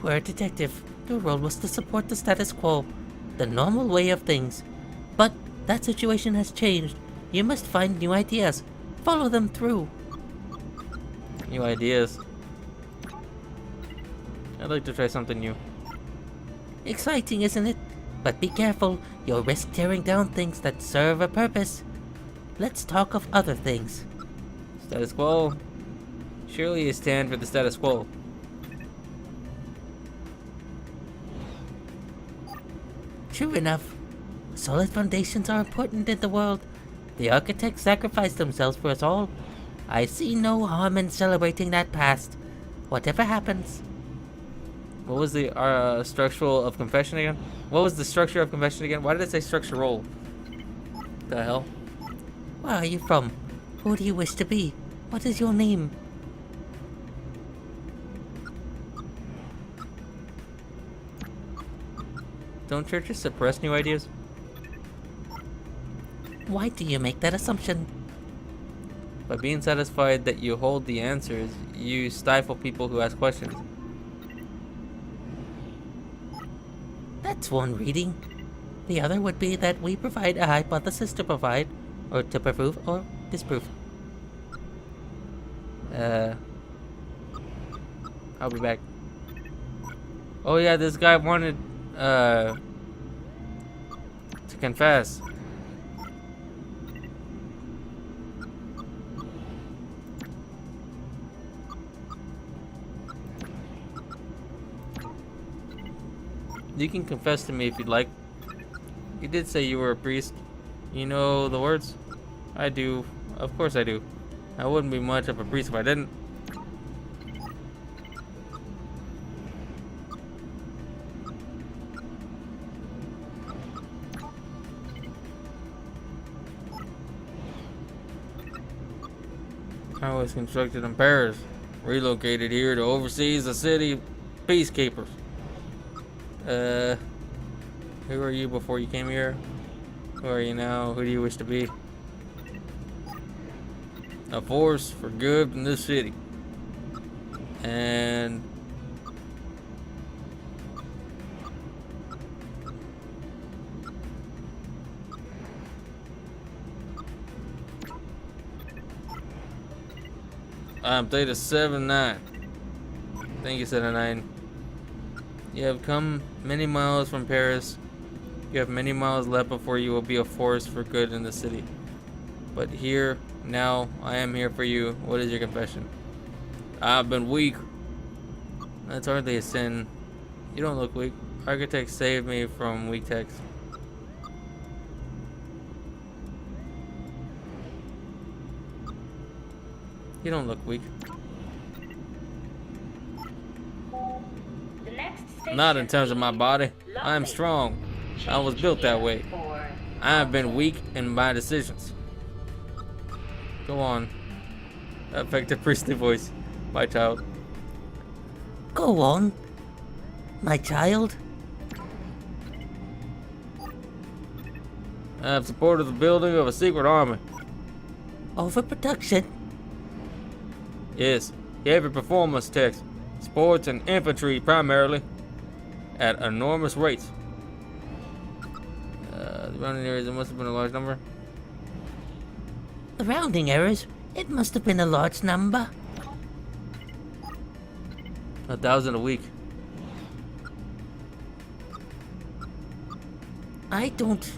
were a detective. Your role was to support the status quo, the normal way of things. But that situation has changed. You must find new ideas. Follow them through. New ideas. I'd like to try something new. Exciting, isn't it? But be careful. You'll risk tearing down things that serve a purpose. Let's talk of other things. Status quo? Surely you stand for the status quo. True enough. Solid foundations are important in the world. The architects sacrificed themselves for us all. I see no harm in celebrating that past. Whatever happens. What was the structural of confession again? What was the structure of confession again? Why did it say structural? The hell? Where are you from? Who do you wish to be? What is your name? Don't churches suppress new ideas? Why do you make that assumption? By being satisfied that you hold the answers, you stifle people who ask questions. That's one reading. The other would be that we provide a hypothesis to provide, or to prove, or disprove. I'll be back. Oh yeah, this guy wanted, to confess. You can confess to me if you'd like. You did say you were a priest. You know the words? I do. Of course I do. I wouldn't be much of a priest if I didn't. I was constructed in Paris, relocated here to oversee the city peacekeepers. Who were you before you came here? Who are you now? Who do you wish to be? A force for good in this city. And I'm Theta 7-9. I think you said a 9. You have come many miles from Paris. You have many miles left before you will be a force for good in the city. But here, now, I am here for you. What is your confession? I've been weak. That's hardly a sin. You don't look weak. Architects saved me from weak techs. You don't look weak. Not in terms of my body. I am strong. I was built that way. I have been weak in my decisions. Go on. Effective priestly voice. My child. Go on, my child. I have supported the building of a secret army. Overproduction. Yes, heavy performance techs, sports and infantry primarily, at enormous rates. The rounding areas, it must have been a large number. The rounding errors. It must have been a large number. 1,000 a week. I don't.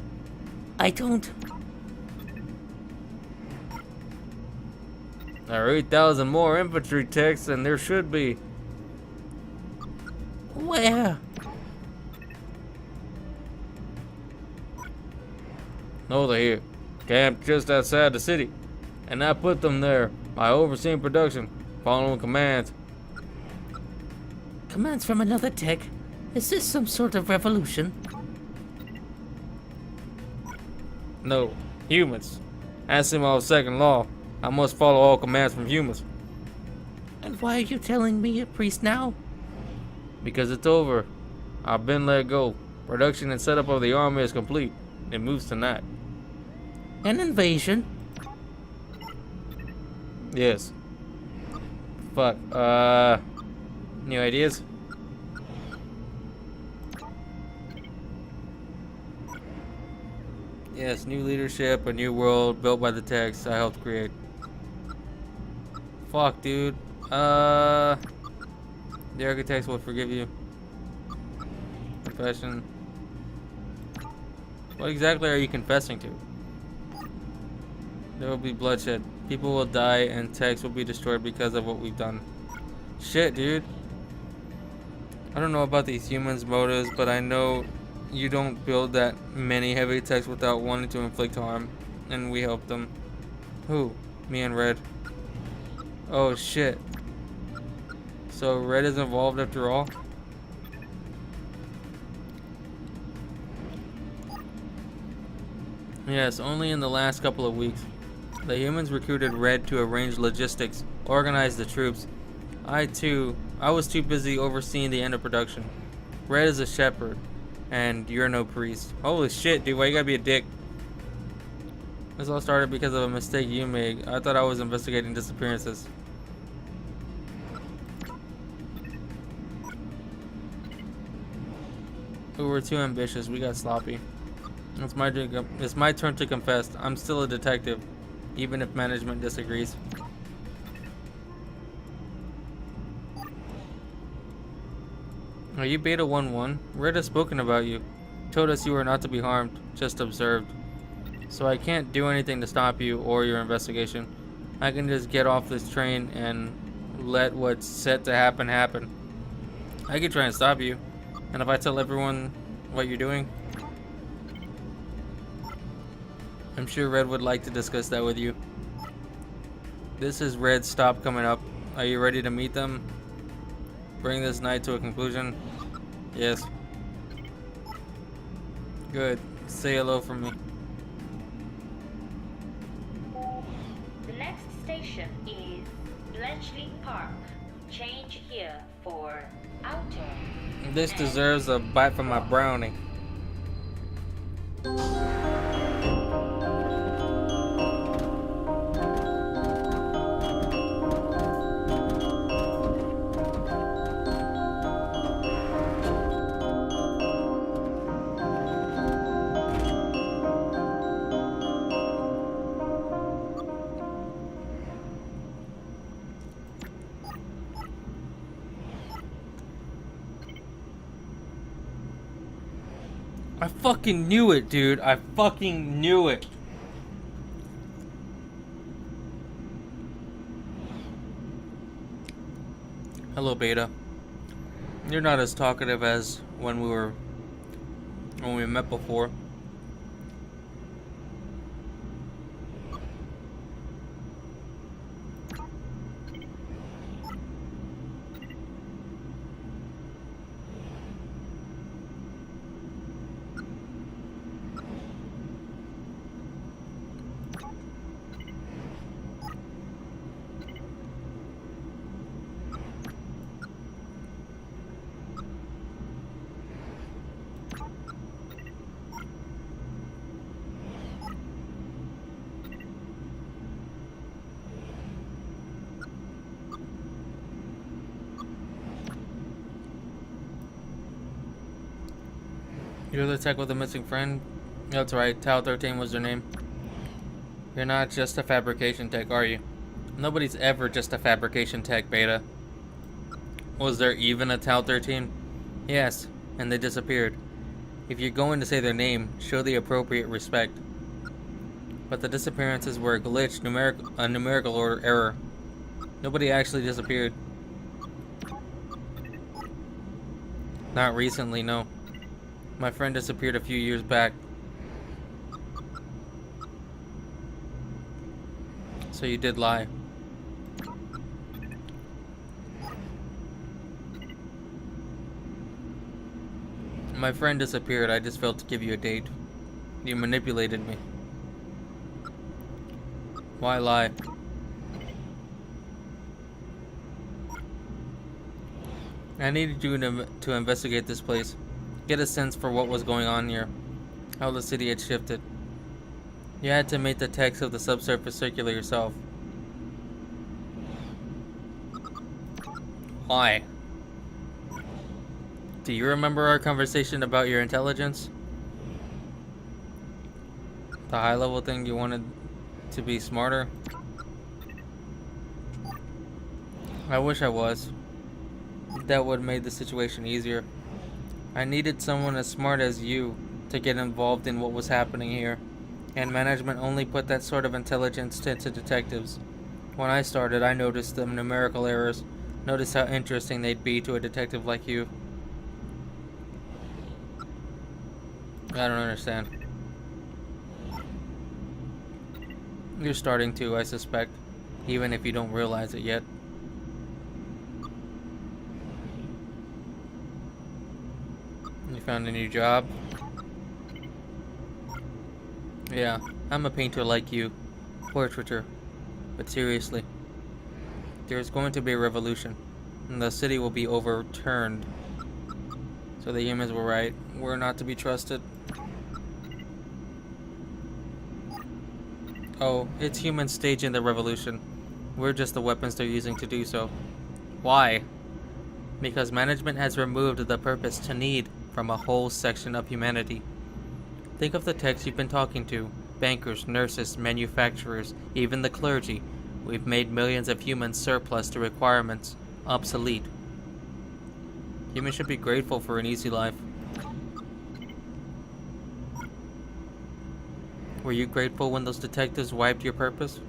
There are 8,000 more infantry techs than there should be. Where? No, they're here, camped just outside the city, and I put them there by overseeing production, following commands. Commands from another tech? Is this some sort of revolution? No, humans. Asimov's second law. I must follow all commands from humans. And why are you telling me, a priest, now? Because it's over. I've been let go. Production and setup of the army is complete. It moves tonight. An invasion? Yes. Fuck. New ideas? Yes, new leadership, a new world built by the techs I helped create. Fuck, dude. The architects will forgive you. Confession. What exactly are you confessing to? There will be bloodshed. People will die and techs will be destroyed because of what we've done. Shit, dude. I don't know about these humans' motives, but I know you don't build that many heavy techs without wanting to inflict harm. And we helped them. Who? Me and Red. Oh shit. So Red is involved after all? Yes, only in the last couple of weeks. The humans recruited Red to arrange logistics, organize the troops. I was too busy overseeing the end of production. Red is a shepherd, and you're no priest. Holy shit, dude, why you gotta be a dick? This all started because of a mistake you made. I thought I was investigating disappearances. We were too ambitious, we got sloppy. It's my turn to confess. I'm still a detective, even if management disagrees. Are you Beta 1-1? Red has spoken about you. Told us you were not to be harmed, just observed. So I can't do anything to stop you or your investigation. I can just get off this train and let what's set to happen happen. I could try and stop you. And if I tell everyone what you're doing, I'm sure Red would like to discuss that with you. This is Red's stop coming up. Are you ready to meet them? Bring this night to a conclusion? Yes. Good. Say hello from me. The next station is Bletchley Park. Change here for outer. This deserves a bite from my brownie. I fucking knew it, dude. I fucking knew it. Hello, Beta. You're not as talkative as when we met before. You're the tech with a missing friend? That's right, Tau 13 was their name. You're not just a fabrication tech, are you? Nobody's ever just a fabrication tech, Beta. Was there even a Tau 13? Yes, and they disappeared. If you're going to say their name, show the appropriate respect. But the disappearances were a glitch, a numerical order error. Nobody actually disappeared. Not recently, no. My friend disappeared a few years back. So you did lie. My friend disappeared. I just failed to give you a date. You manipulated me. Why lie? I needed you to investigate this place. Get a sense for what was going on here. How the city had shifted. You had to make the text of the subsurface circular yourself. Why? Do you remember our conversation about your intelligence? The high level thing you wanted to be smarter? I wish I was. That would have made the situation easier. I needed someone as smart as you to get involved in what was happening here, and management only put that sort of intelligence into detectives. When I started, I noticed the numerical errors, noticed how interesting they'd be to a detective like you. I don't understand. You're starting to, I suspect, even if you don't realize it yet. You found a new job? Yeah, I'm a painter like you. Portraiture. But seriously, there's going to be a revolution, and the city will be overturned. So the humans were right. We're not to be trusted. Oh, it's humans staging the revolution. We're just the weapons they're using to do so. Why? Because management has removed the purpose to need from a whole section of humanity. Think of the techs you've been talking to. Bankers, nurses, manufacturers, even the clergy. We've made millions of humans surplus to requirements, obsolete. Humans should be grateful for an easy life. Were you grateful when those detectives wiped your purpose?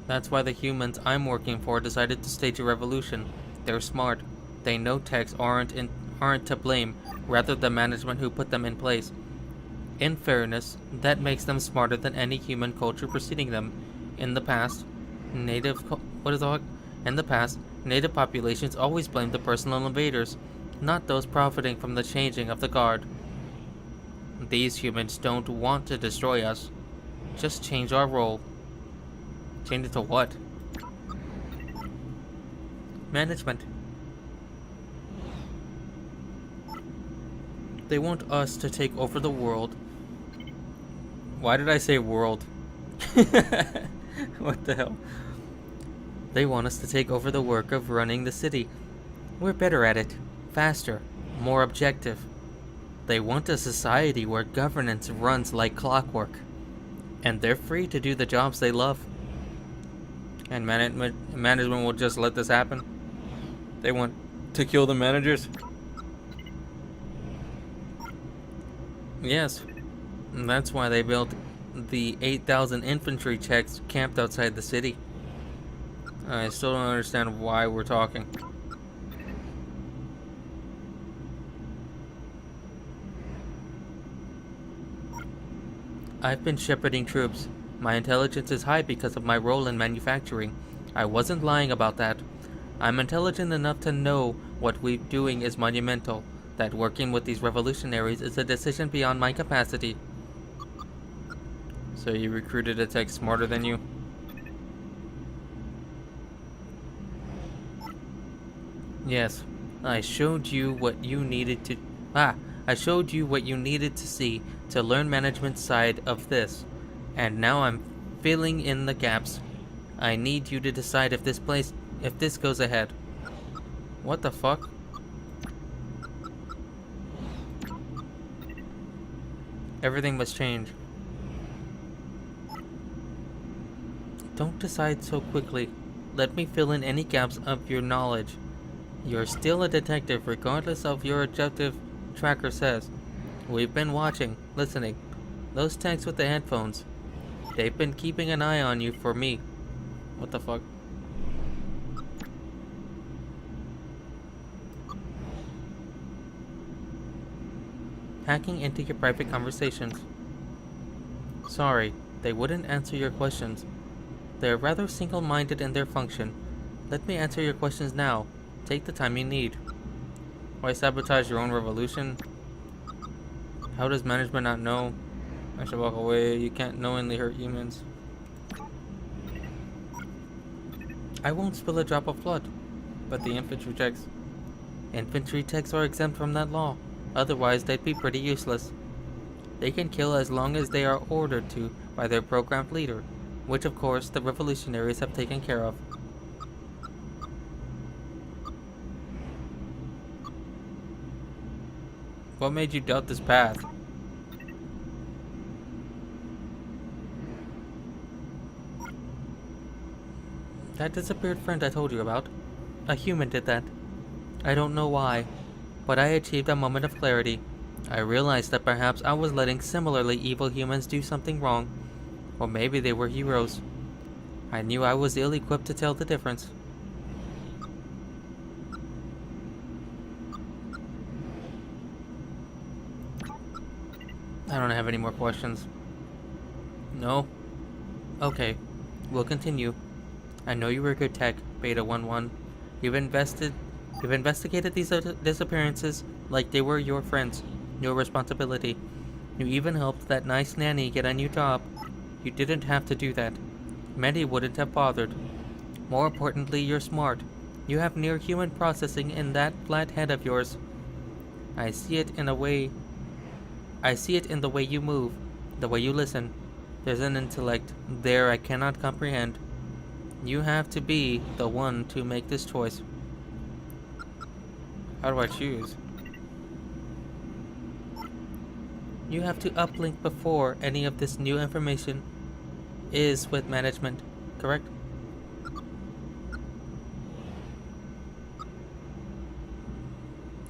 That's why the humans I'm working for decided to stage a revolution. They're smart. They know techs aren't to blame, rather the management who put them in place. In fairness, that makes them smarter than any human culture preceding them. In the past, native populations always blamed the personal invaders, not those profiting from the changing of the guard. These humans don't want to destroy us. Just change our role. Change it to what? Management. They want us to take over the world. Why did I say world? What the hell? They want us to take over the work of running the city. We're better at it. Faster. More objective. They want a society where governance runs like clockwork. And they're free to do the jobs they love. And management will just let this happen? They want to kill the managers? Yes. And that's why they built the 8,000 infantry checks camped outside the city. I still don't understand why we're talking. I've been shepherding troops. My intelligence is high because of my role in manufacturing. I wasn't lying about that. I'm intelligent enough to know what we're doing is monumental, that working with these revolutionaries is a decision beyond my capacity. So you recruited a tech smarter than you? Yes. I showed you what you needed to see to learn management's side of this. And now I'm filling in the gaps. I need you to decide if this goes ahead. What the fuck? Everything must change. Don't decide so quickly. Let me fill in any gaps of your knowledge. You're still a detective regardless of your objective, tracker says. We've been watching, listening. Those techs with the headphones. They've been keeping an eye on you for me. What the fuck? Hacking into your private conversations. Sorry, they wouldn't answer your questions. They're rather single-minded in their function. Let me answer your questions now. Take the time you need. Why sabotage your own revolution? How does management not know? I should walk away. You can't knowingly hurt humans. I won't spill a drop of blood. But the infantry techs. Infantry techs are exempt from that law. Otherwise, they'd be pretty useless. They can kill as long as they are ordered to by their programmed leader, which of course the revolutionaries have taken care of. What made you doubt this path? That disappeared friend I told you about. A human did that. I don't know why, but I achieved a moment of clarity. I realized that perhaps I was letting similarly evil humans do something wrong, or maybe they were heroes. I knew I was ill-equipped to tell the difference. I don't have any more questions. No? Okay, we'll continue. I know you were good tech, Beta 1-1. You've investigated these disappearances like they were your friends, your responsibility. You even helped that nice nanny get a new job. You didn't have to do that. Many wouldn't have bothered. More importantly, you're smart. You have near-human processing in that flat head of yours. I see it in the way you move, the way you listen. There's an intellect there I cannot comprehend. You have to be the one to make this choice. How do I choose? You have to uplink before any of this new information is with management, correct?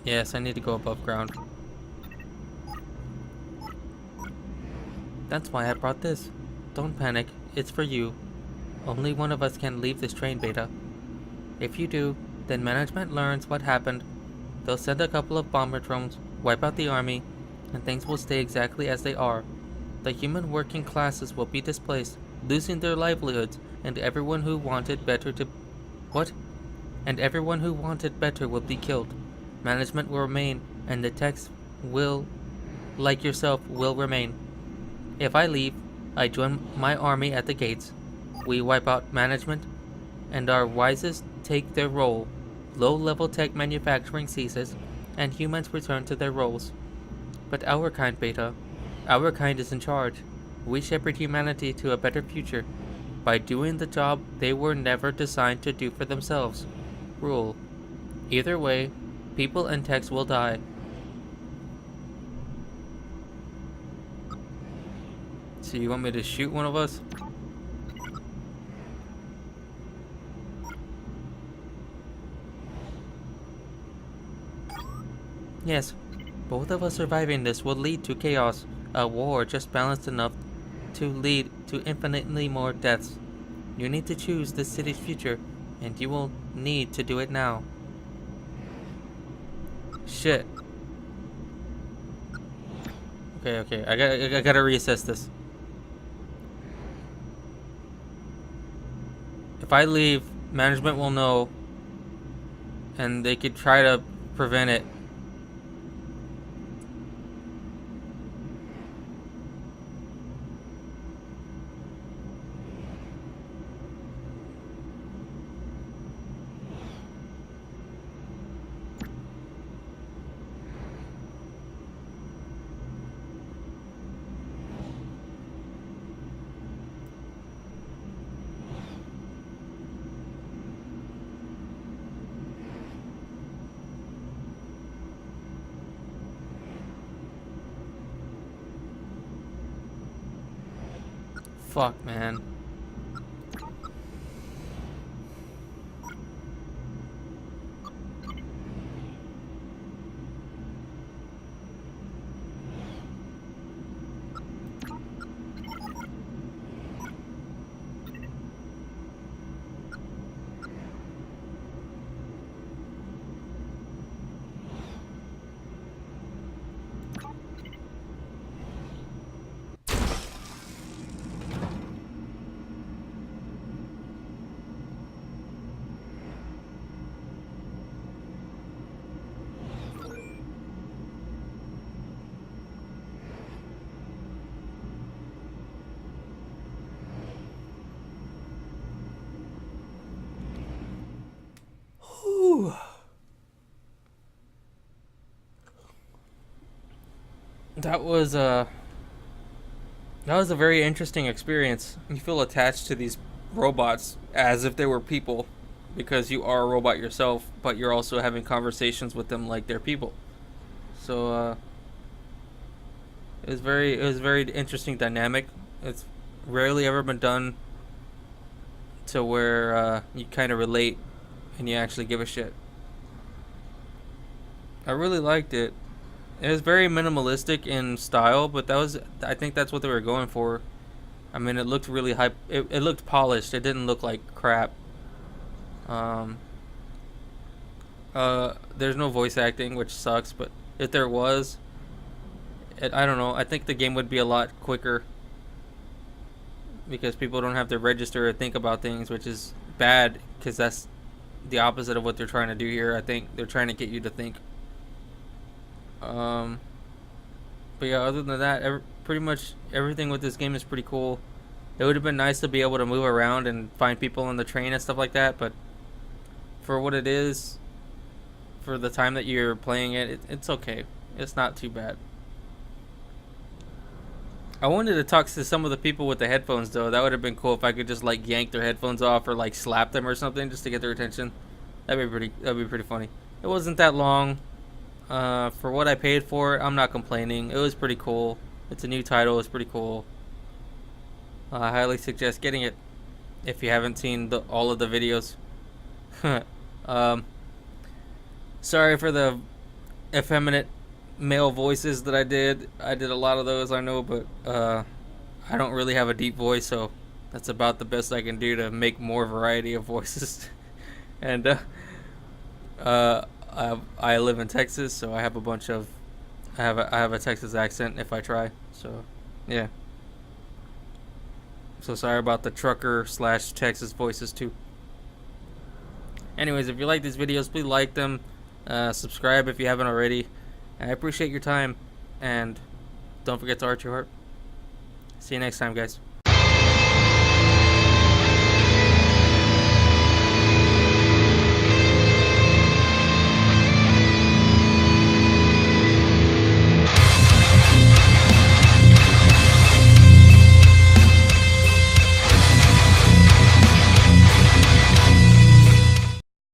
Yes, I need to go above ground. That's why I brought this. Don't panic, it's for you. Only one of us can leave this train, Beta. If you do, then management learns what happened. They'll send a couple of bomber drones, wipe out the army, and things will stay exactly as they are. The human working classes will be displaced, losing their livelihoods, and everyone who wanted better will be killed. Management will remain, and the techs will, like yourself, will remain. If I leave, I join my army at the gates. We wipe out management, and our wisest take their role. Low-level tech manufacturing ceases, and humans return to their roles. But our kind, Beta, our kind is in charge. We shepherd humanity to a better future by doing the job they were never designed to do for themselves. Rule. Either way, people and techs will die. So you want me to shoot one of us? Yes, both of us surviving this will lead to chaos, a war just balanced enough to lead to infinitely more deaths. You need to choose this city's future, and you will need to do it now. Shit. Okay, I gotta reassess this. If I leave, management will know, and they could try to prevent it. Fuck, man. That was a very interesting experience. You feel attached to these robots as if they were people, because you are a robot yourself, but you're also having conversations with them like they're people. So it was very interesting dynamic. It's rarely ever been done to where you kind of relate and you actually give a shit. I really liked it. It was very minimalistic in style, but I think that's what they were going for. I mean, it looked really hype. It looked polished. It didn't look like crap. There's no voice acting, which sucks, but if there was, I don't know. I think the game would be a lot quicker because people don't have to register or think about things, which is bad because that's the opposite of what they're trying to do here. I think they're trying to get you to think. But yeah, other than that, pretty much everything with this game is pretty cool. It would have been nice to be able to move around and find people on the train and stuff like that, but for what it is, for the time that you're playing it, it's okay. It's not too bad. I wanted to talk to some of the people with the headphones though. That would have been cool if I could just like yank their headphones off or like slap them or something just to get their attention. That'd be pretty funny. It wasn't that long. For what I paid for it, I'm not complaining. It was pretty cool. It's a new title. It's pretty cool. I highly suggest getting it if you haven't seen all of the videos. Sorry for the effeminate male voices that I did. I did a lot of those, I know, but I don't really have a deep voice, so that's about the best I can do to make more variety of voices. And I live in Texas, so I have a bunch of I have a Texas accent if I try. So yeah. So sorry about the trucker / Texas voices too. Anyways, if you like these videos, please like them. Subscribe if you haven't already. I appreciate your time, and don't forget to art your heart. See you next time, guys.